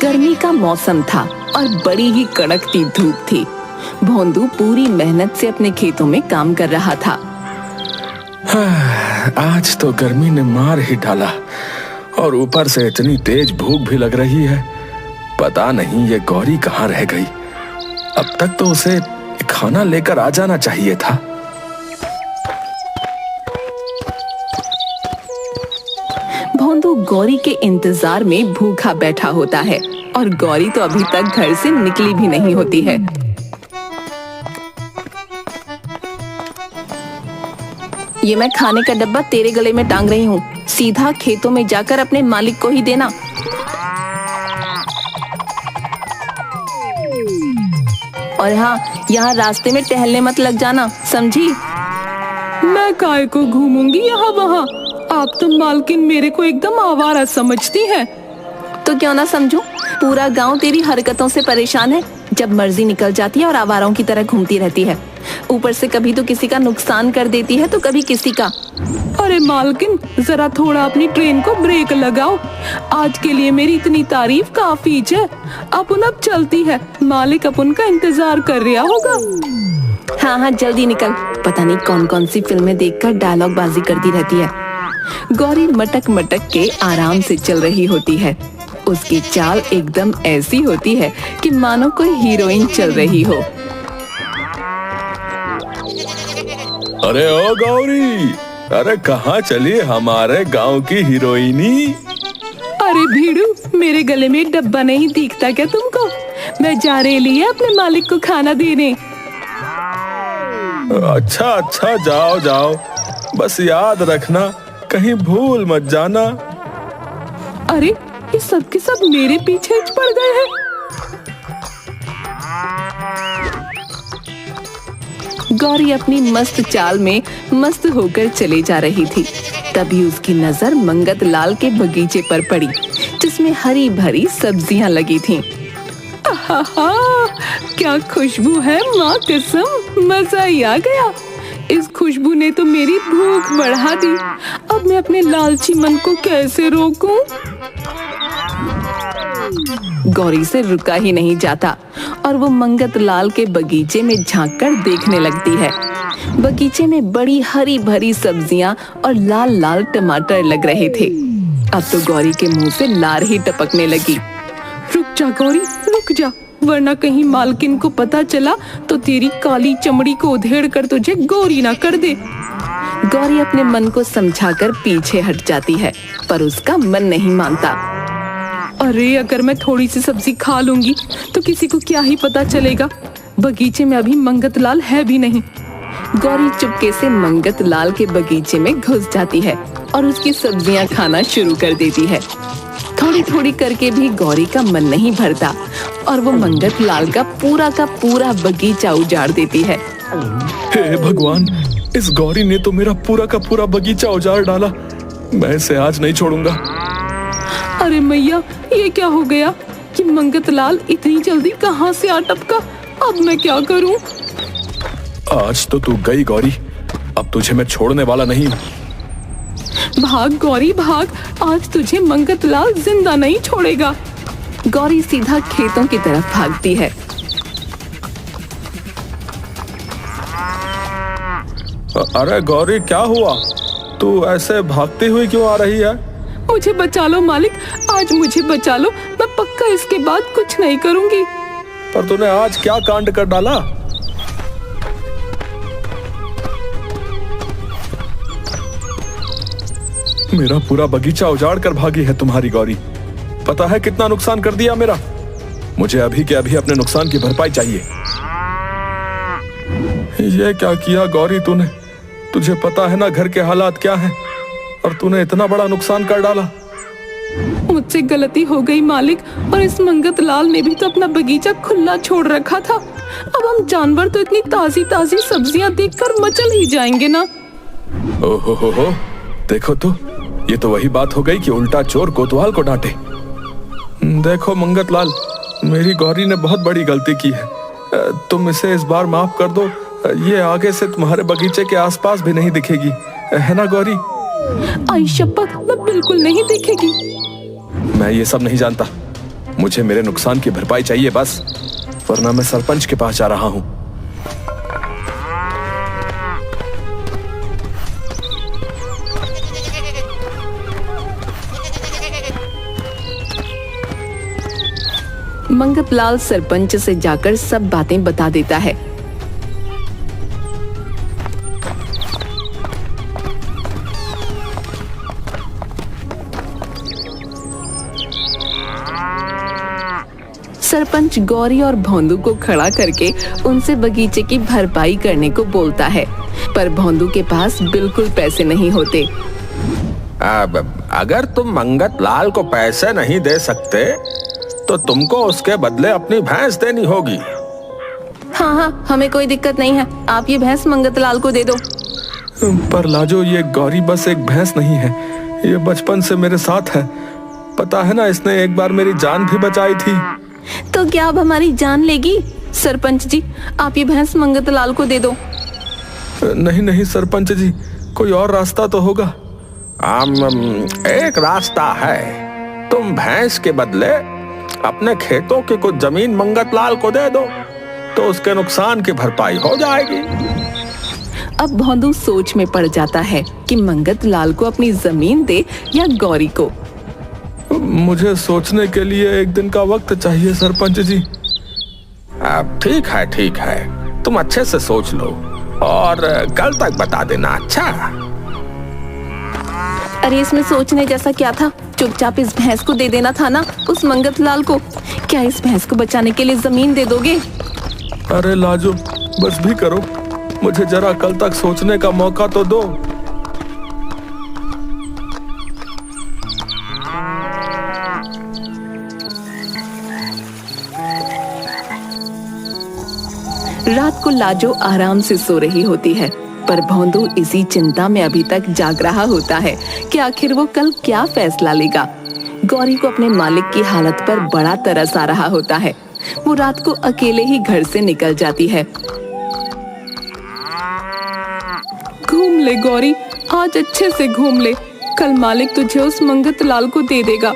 गर्मी का मौसम था और बड़ी ही कड़कती धूप थी। भोंदू पूरी मेहनत से अपने खेतों में काम कर रहा था। आज तो गर्मी ने मार ही डाला और ऊपर से इतनी तेज भूख भी लग रही है। पता नहीं ये गौरी कहाँ रह गई। अब तक तो उसे खाना लेकर आ जाना चाहिए था। भोंदू गौरी के इंतजार में भूखा बैठा होता है और गौरी तो अभी तक घर से निकली भी नहीं होती है। ये मैं खाने का डब्बा तेरे गले में टांग रही हूँ, सीधा खेतों में जाकर अपने मालिक को ही देना। और हाँ, यहाँ रास्ते में टहलने मत लग जाना, समझी? मैं काय को घूमूंगी यहाँ वहाँ? आप तो मालकिन मेरे को एकदम आवारा समझती है। तो क्यों ना समझूं? पूरा गांव तेरी हरकतों से परेशान है। जब मर्जी निकल जाती है और आवारों की तरह घूमती रहती है। ऊपर से कभी तो किसी का नुकसान कर देती है तो कभी किसी का। अरे मालकिन, जरा थोड़ा अपनी ट्रेन को ब्रेक लगाओ। आज के लिए मेरी इतनी तारीफ काफी है। अपन अब चलती है, मालिक अपन का इंतजार कर रहा होगा। हाँ हाँ, जल्दी निकल। पता नहीं कौन कौन सी फिल्में देखकर डायलॉग बाजी करती रहती है। गौरी मटक मटक के आराम से चल रही होती है। उसकी चाल एकदम ऐसी होती है कि मानो कोई हीरोइन चल रही हो। अरे ओ गौरी, अरे कहाँ चली हमारे गांव की हीरोइनी? अरे भीड़ू, मेरे गले में डब्बा नहीं दिखता क्या तुमको? मैं जा रही है अपने मालिक को खाना देने। अच्छा अच्छा, जाओ जाओ, बस याद रखना कहीं भूल मत जाना। अरे ये सब के सब मेरे पीछे पड़ गए हैं। गौरी अपनी मस्त चाल में मस्त होकर चली जा रही थी। तभी उसकी नजर मंगत लाल के बगीचे पर पड़ी, जिसमें हरी भरी सब्जियां लगी थीं। आहा, क्या खुशबू है, माँ कसम, मजा ही आ गया। इस खुशबू ने तो मेरी भूख बढ़ा दी। अब मैं अपने लालची मन को कैसे रोकूं? गौरी से रुका ही नहीं जाता और वो मंगत लाल के बगीचे में झांककर देखने लगती है। बगीचे में बड़ी हरी भरी सब्जियां और लाल लाल टमाटर लग रहे थे। अब तो गौरी के मुंह से लार ही टपकने लगी। रुक जा गौरी, रुक जा, वरना कहीं मालकिन को पता चला तो तेरी काली चमड़ी को उधेड़ कर तुझे गौरी ना कर दे। गौरी अपने मन को समझाकर पीछे हट जाती है, पर उसका मन नहीं मानता। अरे अगर मैं थोड़ी सी सब्जी खा लूंगी तो किसी को क्या ही पता चलेगा। बगीचे में अभी मंगत लाल है भी नहीं। गौरी चुपके से मंगत लाल के बगीचे में घुस जाती है और उसकी सब्जियां खाना शुरू कर देती है। थोड़ी थोड़ी करके भी गौरी का मन नहीं भरता और वो मंगत लाल का पूरा बगीचा उजाड़ देती है। हे भगवान, इस गौरी ने तो मेरा पूरा का पूरा बगीचा उजाड़ डाला। मैं इसे आज नहीं छोड़ूंगा। अरे मैया, ये क्या हो गया कि मंगत लाल इतनी जल्दी कहाँ से आ टपका? अब मैं क्या करूं? आज तो तू गई गौरी, अब तुझे मैं छोड़ने वाला नहीं हूँ। भाग गौरी भाग, आज तुझे मंगत लाल जिंदा नहीं छोड़ेगा। गौरी सीधा खेतों की तरफ भागती है। अरे गौरी, क्या हुआ? तू ऐसे भागती हुई क्यों आ रही है? मुझे बचा लो मालिक, आज मुझे बचा लो। मैं पक्का इसके बाद कुछ नहीं करूंगी। पर तूने आज क्या कांड कर डाला? मेरा पूरा बगीचा उजाड़ कर भागी है तुम्हारी गौरी। पता है कितना नुकसान कर दिया मेरा? मुझे अभी के अभी अपने नुकसान की भरपाई चाहिए। ये क्या किया गौरी तूने? तुझे पता है ना घर के हालात क्या हैं? और तूने इतना बड़ा नुकसान कर डाला। मुझसे गलती हो गई मालिक, और इस मंगत लाल ने भी तो अपना बगीचा खुला छोड़ रखा था। अब हम जानवर तो इतनी ताजी ताजी सब्जियां देखकर मचल ही जाएंगे ना। ओहो, देखो तो, ये तो वही बात हो गई कि उल्टा चोर कोतवाल को डांटे। देखो मंगत लाल, मेरी गौरी ने बहुत बड़ी गलती की है। तुम इसे इस बार माफ कर दो। ये आगे से तुम्हारे बगीचे के आसपास भी नहीं दिखेगी, है ना गौरी? आई शपथ, मैं बिल्कुल नहीं दिखेगी। मैं ये सब नहीं जानता। मुझे मेरे नुकसान की भरपाई चाहिए बस, वरना मैं सरपंच के पास जा रहा हूं। मंगत लाल सरपंच से जाकर सब बातें बता देता है। सरपंच गौरी और भोंदू को खड़ा करके उनसे बगीचे की भरपाई करने को बोलता है, पर भोंदू के पास बिल्कुल पैसे नहीं होते। अब अगर तुम मंगत लाल को पैसे नहीं दे सकते तो तुमको उसके बदले अपनी भैंस देनी होगी। हाँ, हमें कोई दिक्कत नहीं है, आप ये भैंस मंगत लाल को दे दो। पर लाजो, ये गौरी बस एक भैंस नहीं है, ये बचपन से मेरे साथ है। पता है ना, इसने एक बार मेरी जान भी बचाई थी। तो क्या अब हमारी जान लेगी? सरपंच जी, आप ये भैंस मंगत लाल को दे दो। नहीं सरपंच जी, कोई और रास्ता तो होगा। एक रास्ता है, तुम भैंस के बदले अपने खेतों की कुछ जमीन मंगत लाल को दे दो तो उसके नुकसान की भरपाई हो जाएगी। अब भोंदू सोच में पड़ जाता है कि मंगत लाल को अपनी जमीन दे या गौरी को। मुझे सोचने के लिए एक दिन का वक्त चाहिए सरपंच जी। अब ठीक है, तुम अच्छे से सोच लो और कल तक बता देना। अच्छा? अरे इसमें सोचने जैसा क्या था? चुपचाप इस भैंस को दे देना था ना उस मंगत लाल को। क्या इस भैंस को बचाने के लिए जमीन दे दोगे? अरे लाजो, बस भी करो, मुझे जरा कल तक सोचने का मौका तो दो। रात को लाजो आराम से सो रही होती है, पर भोंदू इसी चिंता में अभी तक जाग रहा होता है कि आखिर वो कल क्या फैसला लेगा। गौरी को अपने मालिक की हालत पर बड़ा तरस आ रहा होता है। वो रात को अकेले ही घर से निकल जाती है। घूम ले गौरी, आज अच्छे से घूम ले। कल मालिक तुझे उस मंगत लाल को दे देगा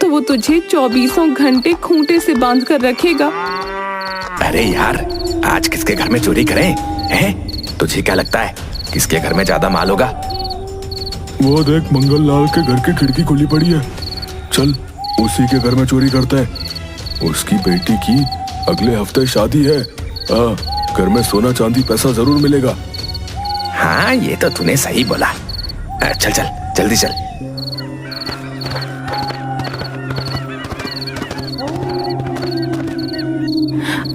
तो वो तुझे 24 घंटे खूंटे से बांध कर रखेगा। अरे यार, आज किसके घर में चोरी करें? हैं? तुझे क्या लगता है किसके घर में ज्यादा माल होगा? वो देख, मंगल लाल के घर की खिड़की खुली पड़ी है। चल उसी के घर में चोरी करते हैं। उसकी बेटी की अगले हफ्ते शादी है। घर में सोना चांदी पैसा जरूर मिलेगा। हाँ, ये तो तूने सही बोला। चल जल्दी चल।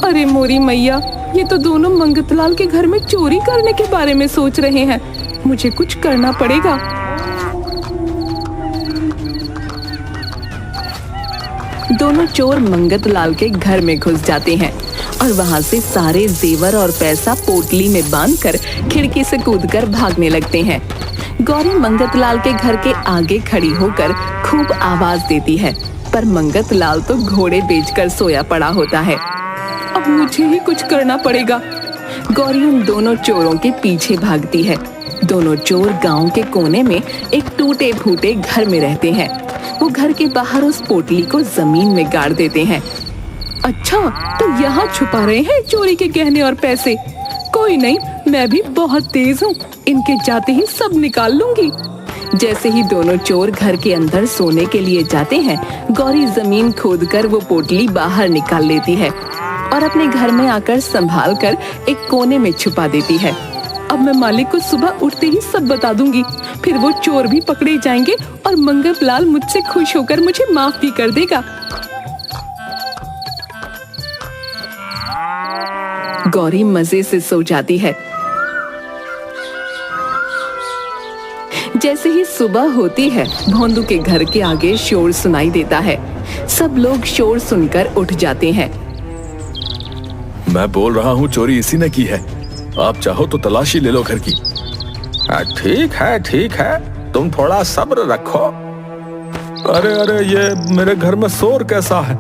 अरे मोरी मैया, ये तो दोनों मंगतलाल के घर में चोरी करने के बारे में सोच रहे हैं। मुझे कुछ करना पड़ेगा। दोनों चोर मंगत लाल के घर में घुस जाते हैं और वहां से सारे जेवर और पैसा पोटली में बांधकर खिड़की से कूदकर भागने लगते हैं। गौरी मंगत लाल के घर के आगे खड़ी होकर खूब आवाज देती है, पर मंगत लाल तो घोड़े बेचकर सोया पड़ा होता है। अब मुझे ही कुछ करना पड़ेगा। गौरी उन दोनों चोरों के पीछे भागती है। दोनों चोर गांव के कोने में एक टूटे फूटे घर में रहते हैं। वो घर के बाहर उस पोटली को जमीन में गाड़ देते हैं। अच्छा, तो यहाँ छुपा रहे हैं चोरी के गहने और पैसे। कोई नहीं, मैं भी बहुत तेज हूँ, इनके जाते ही सब निकाल लूंगी। जैसे ही दोनों चोर घर के अंदर सोने के लिए जाते हैं, गौरी जमीन खोदकर वो पोटली बाहर निकाल लेती है और अपने घर में आकर संभाल कर एक कोने में छुपा देती है। अब मैं मालिक को सुबह उठते ही सब बता दूंगी, फिर वो चोर भी पकड़े जाएंगे और मंगत लाल मुझसे खुश होकर मुझे माफ भी कर देगा। गौरी मजे से सो जाती है। जैसे ही सुबह होती है, भोंदू के घर के आगे शोर सुनाई देता है। सब लोग शोर सुनकर उठ जाते हैं। मैं बोल रहा हूँ चोरी इसी ने की है। आप चाहो तो तलाशी ले लो घर की। ठीक है, तुम थोड़ा सब्र रखो। अरे ये मेरे घर में शोर कैसा है?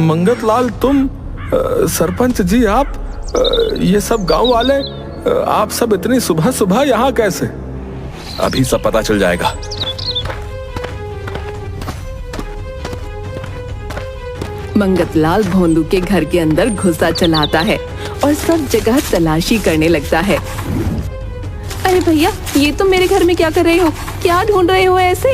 मंगत लाल, तुम, सरपंच जी, आप, ये सब गांव वाले, आप सब इतनी सुबह सुबह यहाँ कैसे? अभी सब पता चल जाएगा। मंगतलाल भोंदू के घर के अंदर घुसा चलाता है और सब जगह तलाशी करने लगता है। अरे भैया, ये तुम मेरे घर में क्या कर रहे हो? क्या ढूंढ रहे हो ऐसे?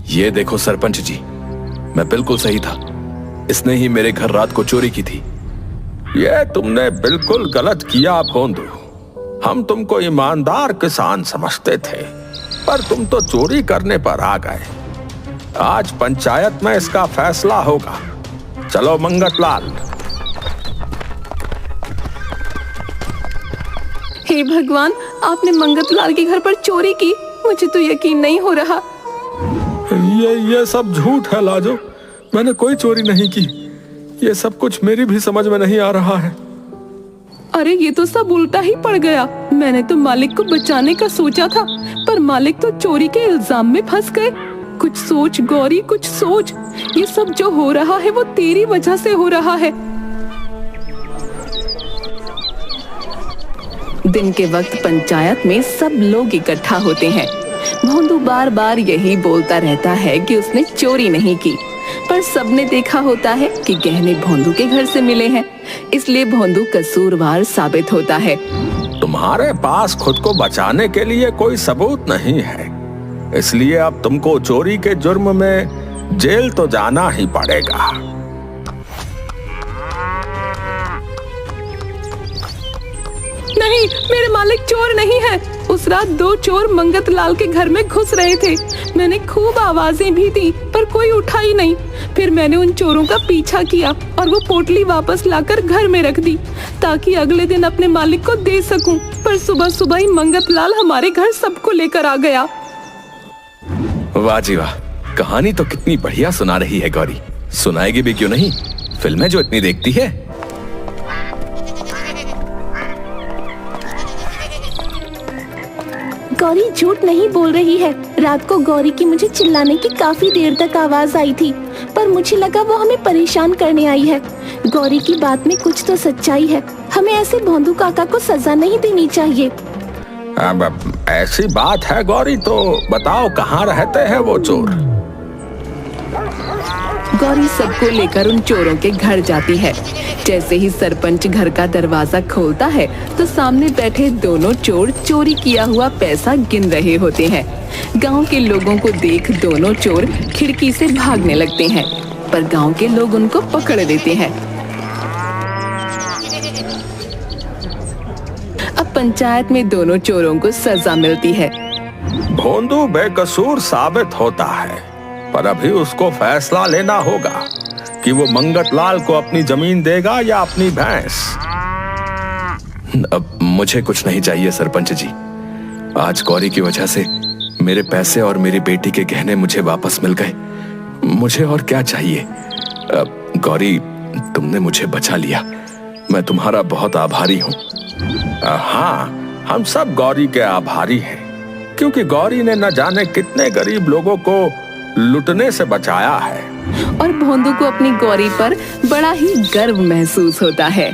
ये देखो सरपंच जी, मैं बिल्कुल सही था। इसने ही मेरे घर रात को चोरी की थी। ये तुमने बिल्कुल गलत किया भोंदू। हम तुमको ईमानदार किसान समझते थे, पर तुम तो चोरी करने पर आ गए। आज पंचायत में इसका फैसला होगा। चलो मंगतलाल। हे भगवान, आपने मंगतलाल के घर पर चोरी की? मुझे तो यकीन नहीं हो रहा। ये सब झूठ है लाजो। मैंने कोई चोरी नहीं की। ये सब कुछ मेरी भी समझ में नहीं आ रहा है। अरे ये तो सब उल्टा ही पड़ गया। मैंने तो मालिक को बचाने का सोचा था, पर मालिक तो चोरी के इल्जाम में फंस गए। कुछ सोच गौरी, कुछ सोच। ये सब जो हो रहा है वो तेरी वजह से हो रहा है। दिन के वक्त पंचायत में सब लोग इकट्ठा होते हैं। भोंदू बार बार यही बोलता रहता है कि उसने चोरी नहीं की, पर सबने देखा होता है कि गहने भोंदू के घर से मिले हैं, इसलिए भोंदू कसूरवार साबित होता है। तुम्हारे पास खुद को बचाने के लिए कोई सबूत नहीं है, इसलिए अब तुमको चोरी के जुर्म में जेल तो जाना ही पड़ेगा। नहीं, मेरे मालिक चोर नहीं है। उस रात 2 चोर मंगतलाल के घर में घुस रहे थे। मैंने खूब आवाजें भी दी, पर कोई उठा ही नहीं। फिर मैंने उन चोरों का पीछा किया और वो पोटली वापस लाकर घर में रख दी, ताकि अगले दिन अपने मालिक को दे सकूं। पर सुबह सुबह ही मंगतलाल हमारे घर सबको लेकर आ गया। वाह जी वाह, कहानी तो कितनी बढ़िया सुना रही है गौरी। सुनाएगी भी क्यों नहीं, फिल्में जो इतनी देखती है। गौरी झूठ नहीं बोल रही है। रात को गौरी की मुझे चिल्लाने की काफी देर तक आवाज आई थी, पर मुझे लगा वो हमें परेशान करने आई है। गौरी की बात में कुछ तो सच्चाई है। हमें ऐसे भोंदू काका को सजा नहीं देनी चाहिए। अब ऐसी बात है गौरी, तो बताओ कहाँ रहते हैं वो चोर? गौरी सबको लेकर उन चोरों के घर जाती है। जैसे ही सरपंच घर का दरवाजा खोलता है तो सामने बैठे दोनों चोर चोरी किया हुआ पैसा गिन रहे होते हैं। गांव के लोगों को देख दोनों चोर खिड़की से भागने लगते हैं, पर गांव के लोग उनको पकड़ लेते हैं। अब पंचायत में दोनों चोरों को सजा मिलती है। भोंदू बेकसूर साबित होता है, पर अभी उसको फैसला लेना होगा कि वो मंगतलाल को अपनी जमीन देगा या अपनी भैंस। अब मुझे कुछ नहीं चाहिए सरपंच जी। आज गौरी की वजह से मेरे पैसे और मेरी बेटी के गहने मुझे वापस मिल गए। मुझे और क्या चाहिए। गौरी, तुमने मुझे बचा लिया। मैं तुम्हारा बहुत आभारी हूँ। हाँ, हम सब गौरी के आभारी हैं, क्योंकि गौरी ने न जाने कितने गरीब लोगों को लुटने से बचाया है। और भोंदू को अपनी गौरी पर बड़ा ही गर्व महसूस होता है।